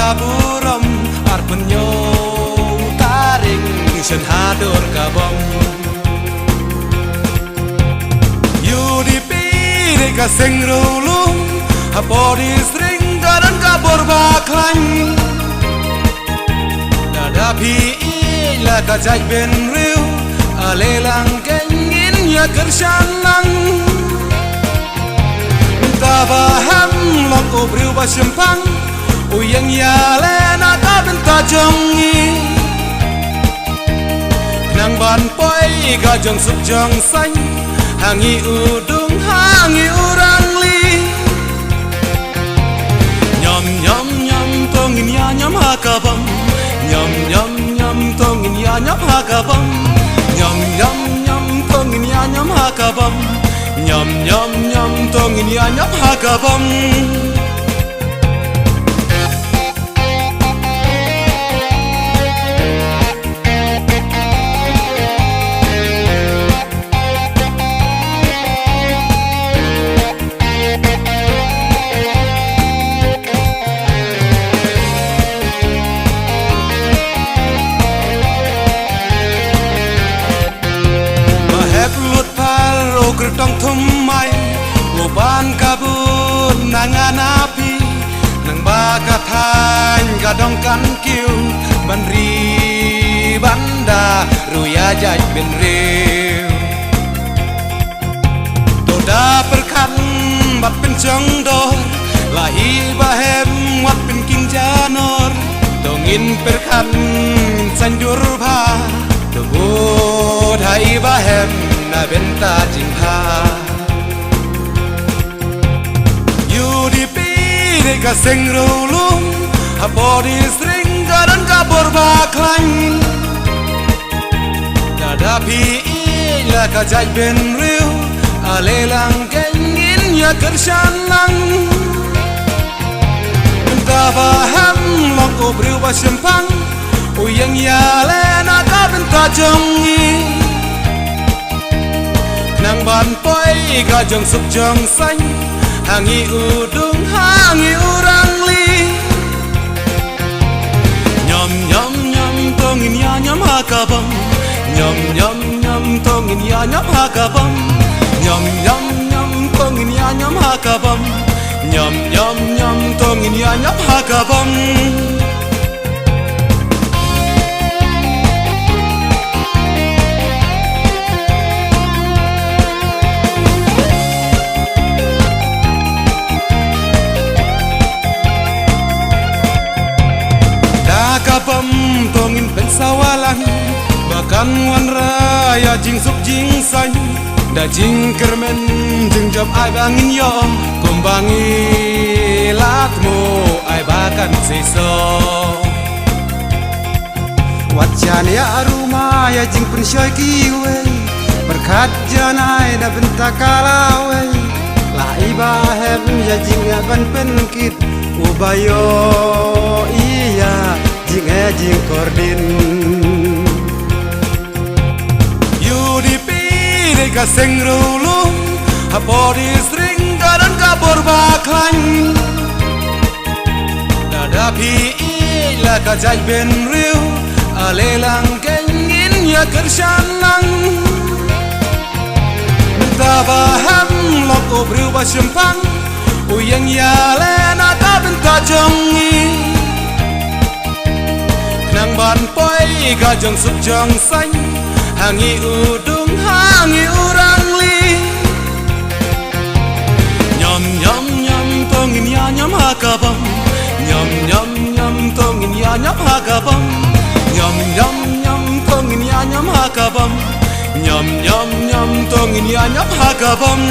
kaburam arpenyo taring sen hadur kabam yudipi deka sengrulung apodi string garan kabur baklan dadapi ila kajai ben riu alelang kengin ya kersanlang tabaham lok obriu basempang uyang yalena ka benta jongi nang ban poi ga jong suk jong san hangi udung hangi urang li nyam nyam nyam tongin ya nyam hakabam nyam nyam nyam tongin ya nyam hakabam nyam nyam nyam tongin ya nyam hakabam nyam nyam nyam tongin ya nyam hakabam tong thumai uban kabun nangan api nang baka than gadong kan kiu banri banda ruya jaj ben riu toda perkan bat pen chong dor lahi bahem wat pen king janor dongin perkan sanjur bha tubu thai bahem na benta jingha yudipi deka sengrulung apodi string garan kabur baklan dadapi ila kajai ben riu alelang kengin ya kersanlang tabaham lok obriu basempang uyang yalena ka benta jongi nang ban poi ga jong suk jong san hangi udung hangi urang li nyam nyam nyam tongin ya nyam hakabam nyam nyam nyam tongin ya nyam hakabam nyam nyam nyam tongin ya nyam hakabam nyam nyam nyam tongin ya nyam hakabam kabam tongin pensawalan bahkan wan raya jing suk jing san da jing kermen jing job ai bangin yo kumbangi latmu ai bakan seso wajan ya rumah ya jing pensyoy kiwe berkat janai da benta kalawe la ibahem ya jing ya ban penkit ubayo iya jing kordin yudipi deka sengrulung apodi string garan kabur baklan dadapi ila kajai ben riu alelang kengin ya kersanlang tabaham lok obriu basempang uyang yalena ka benta jongi nang ban poi ga jong suk jong san hangi udung hangi urang li nyam nyam nyam tongin ya nyam hakabam nyam nyam nyam tongin ya nyam hakabam nyam nyam nyam tongin ya nyam hakabam nyam nyam nyam tongin ya nyam hakabam